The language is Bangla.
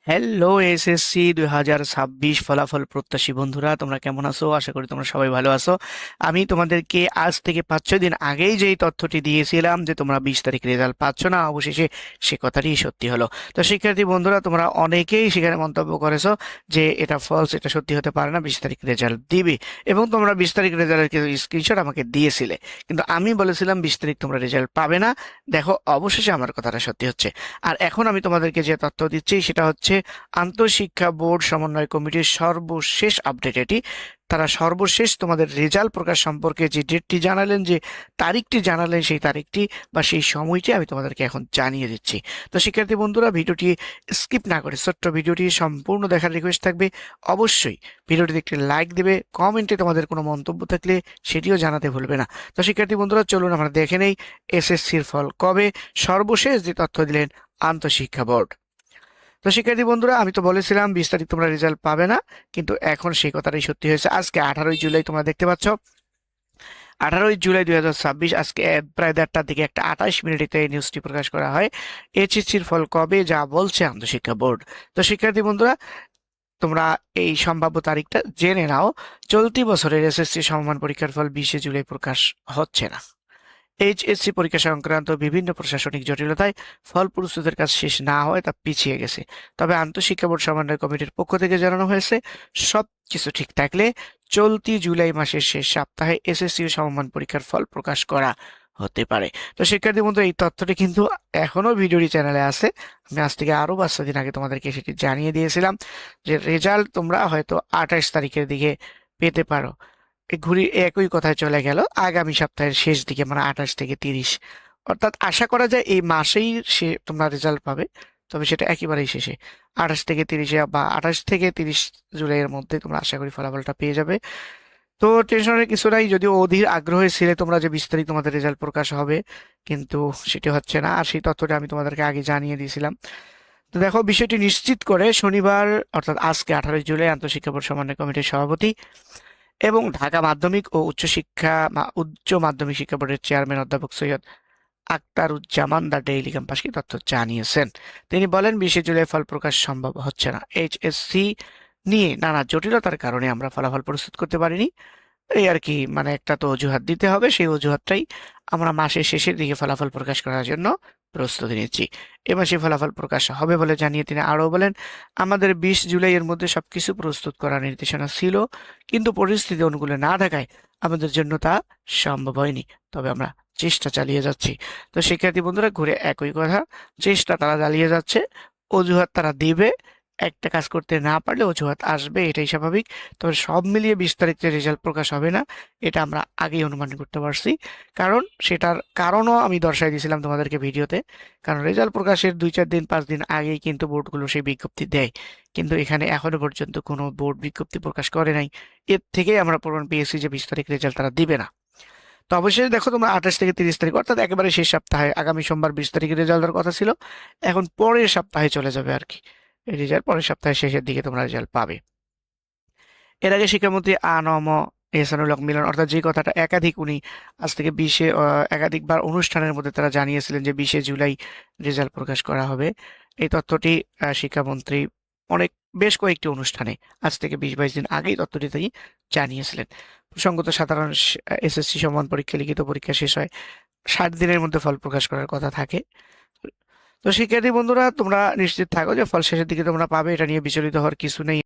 হ্যালো এসএসসি 2026 ফলাফল প্রত্যাশী বন্ধুরা, তোমরা কেমন আছো? আশা করি তোমরা সবাই ভালো আছো। আমি তোমাদেরকে আজ থেকে 5-6 দিন আগেই যেই তথ্যটি দিয়েছিলাম যে তোমরা 20 তারিখ রেজাল্ট পাচ্ছ না, অবশেষে সে কথাটি সত্যি হলো। তো শিক্ষার্থী বন্ধুরা, তোমরা অনেকেই সেখানে মন্তব্য করেছো যে এটা ফলস, এটা সত্যি হতে পারে না, 20 তারিখ রেজাল্ট দিবে, এবং তোমরা 20 তারিখ রেজাল্টের কিছু স্ক্রিনশট আমাকে দিয়েছিলে। কিন্তু আমি বলেছিলাম 20 তারিখ তোমরা রেজাল্ট পাবে না। দেখো, অবশেষে আমার কথাটা সত্যি হচ্ছে। আর এখন আমি তোমাদেরকে যে তথ্য দিচ্ছি সেটা হচ্ছে আন্তঃশিক্ষা বোর্ড সমন্বয় কমিটির সর্বশেষ আপডেট এটি। তারা সর্বশেষ তোমাদের রেজাল্ট প্রকাশ সম্পর্কে যে ডেটটি জানালেন, যে তারিখটি জানালেন, সেই তারিখটি বা সেই সময়টি আমি তোমাদেরকে এখন জানিয়ে দিচ্ছি। তো শিক্ষার্থী বন্ধুরা, ভিডিওটি স্কিপ না করে ছোট্ট ভিডিওটি সম্পূর্ণ দেখার রিকোয়েস্ট থাকবে। অবশ্যই ভিডিওটিতে একটি লাইক দেবে, কমেন্টে তোমাদের কোনো মন্তব্য থাকলে সেটিও জানাতে ভুলবে না। তো শিক্ষার্থী বন্ধুরা, চলুন আমরা দেখে নেই এসএসসির ফল কবে, সর্বশেষ যে তথ্য দিলেন আন্তঃশিক্ষা বোর্ড। তো শিক্ষার্থী বন্ধুরা, আমি তো বলেছিলাম 20 তারিখ তোমরা রেজাল্ট পাবে না, কিন্তু এখন সেই কথাটাই সত্যি হয়েছে। আজকে 18ই জুলাই, তোমরা দেখতে পাচ্ছ 18ই জুলাই 2026, আজকে প্রায় 1:30টার দিকে একটা 28 মিনিটে এই নিউজটি প্রকাশ করা হয়। এইচএসসির ফল কবে, যা বলছে আন্তঃশিক্ষা বোর্ড। তো শিক্ষার্থী বন্ধুরা, তোমরা এই সম্ভাব্য তারিখটা জেনে নাও। চলতি বছরের এসএসসি সমমান পরীক্ষার ফল 20 জুলাই প্রকাশ হচ্ছে না। এইচএসসি পরীক্ষা সংক্রান্ত বিভিন্ন প্রশাসনিক জটিলতায় ফল প্রস্তুতের কাজ শেষ না হয় তা পিছিয়ে গেছে। তবে আন্তঃশিক্ষা বোর্ড সমন্বয় কমিটির পক্ষ থেকে জানানো হয়েছে, সবকিছু ঠিক থাকলে চলতি জুলাই মাসের শেষ সপ্তাহে এসএসসি ও সমমান পরীক্ষার ফল প্রকাশ করা হতে পারে। তো শিক্ষার্থী বন্ধু, এই তথ্যটি কিন্তু এখনো ভিডিওটি চ্যানেলে আছে। আমি আজ থেকে আরো 5 দিন আগে তোমাদেরকে সেটি জানিয়ে দিয়েছিলাম যে রেজাল্ট তোমরা হয়তো 28 তারিখের দিকে পেতে পারো। এই ঘুড়ি একই কথায় চলে গেল আগামী সপ্তাহের শেষ দিকে, মানে 28 থেকে 30। অর্থাৎ আশা করা যায় এই মাসেই তোমরা রেজাল্ট পাবে, তবে সেটা একেবারেই শেষে 28 থেকে 30 বা 28 থেকে 30 জুলাইয়ের মধ্যে তোমরা আশা করি ফলাফলটা পেয়ে যাবে। তো টেনশনের কিছু নাই, যদিও অধীর আগ্রহে ছিলে তোমরা যে 20 তারিখ তোমাদের রেজাল্ট প্রকাশ হবে, কিন্তু সেটি হচ্ছে না। আর সেই তথ্যটা আমি তোমাদেরকে আগে জানিয়ে দিয়েছিলাম। তো দেখো, বিষয়টি নিশ্চিত করে শনিবার অর্থাৎ আজকে 18ই জুলাই আন্তঃশিক্ষা বোর্ড সমন্বয় কমিটির সভাপতি এবং ঢাকা মাধ্যমিক ও উচ্চ মাধ্যমিক শিক্ষা বোর্ডের চেয়ারম্যান অধ্যাপক সৈয়দ আখতারুজ্জামান দ্য ডেইলি ক্যাম্পাসকে তথ্য জানিয়েছেন। তিনি বলেন, 20 জুলাই ফল প্রকাশ সম্ভব হচ্ছে না। এইচএসসি নিয়ে নানা জটিলতার কারণে আমরা ফলাফল প্রস্তুত করতে পারিনি। এই আর কি, মানে একটা তো অজুহাত দিতে হবে, সেই অজুহাতটাই আমরা মাসের শেষের দিকে ফলাফল প্রকাশ করার জন্য প্রস্তুতি নিচ্ছি। এ মাসে ফলাফল প্রকাশ হবে বলে জানিয়ে তিনি আরও বলেন, আমাদের 20 জুলাই এর মধ্যে সবকিছু প্রস্তুত করার নির্দেশনা ছিল, কিন্তু পরিস্থিতি অনুকূলে না থাকায় আমাদের জন্য তা সম্ভব হয়নি। তবে আমরা চেষ্টা চালিয়ে যাচ্ছি। তো শিক্ষার্থী বন্ধুরা, ঘুরে একই কথা, চেষ্টা তারা চালিয়ে যাচ্ছে, অজুহাত তারা দিবে। একটা কাজ করতে না পারলে অজুহাত আসবে, এটাই স্বাভাবিক। তবে সব মিলিয়ে 20 তারিখে রেজাল্ট প্রকাশ হবে না, এটা আমরা আগেই অনুমান করতে পারছি। কারণ সেটার কারণও আমি দর্শাই দিয়েছিলাম তোমাদেরকে ভিডিওতে। কারণ রেজাল্ট প্রকাশের 2-4 দিন 5 দিন আগেই কিন্তু বোর্ডগুলো সেই বিজ্ঞপ্তি দেয়, কিন্তু এখানে এখনো পর্যন্ত কোনো বোর্ড বিজ্ঞপ্তি প্রকাশ করে নাই। এর থেকেই আমরা প্রমাণ পেয়েছি যে 20 তারিখ রেজাল্ট তারা দিবে না। তো অবশ্যই দেখো, তোমরা 28 থেকে 30 তারিখ অর্থাৎ একেবারে শেষ সপ্তাহে, আগামী সোমবার 20 তারিখে রেজাল্টের কথা ছিল, এখন পরের সপ্তাহে চলে যাবে আর কি। এই রেজাল্ট পরের সপ্তাহের শেষের দিকে তোমরা রেজাল্ট পাবে। এর আগে শিক্ষামন্ত্রী আনম এহসানুল হক মিলন, অর্থাৎ যে কথাটা একাধিক উনি আজ থেকে একাধিকবার অনুষ্ঠানের মধ্যে তারা জানিয়েছিলেন যে 20 জুলাই রেজাল্ট প্রকাশ করা হবে। এই তথ্যটি শিক্ষামন্ত্রী অনেক বেশ কয়েকটি অনুষ্ঠানে আজ থেকে 20-22 দিন আগেই তথ্যটি তিনি জানিয়েছিলেন। প্রসঙ্গত, সাধারণ এসএসসি সমান পরীক্ষা, লিখিত পরীক্ষা শেষ হয় 60 দিনের মধ্যে ফল প্রকাশ করার কথা থাকে। তো শিক্ষার্থী বন্ধুরা, তোমরা নিশ্চিত থাকো যে ফল শেষের দিকে তোমরা পাবে, এটা নিয়ে বিচলিত হওয়ার কিছু নেই।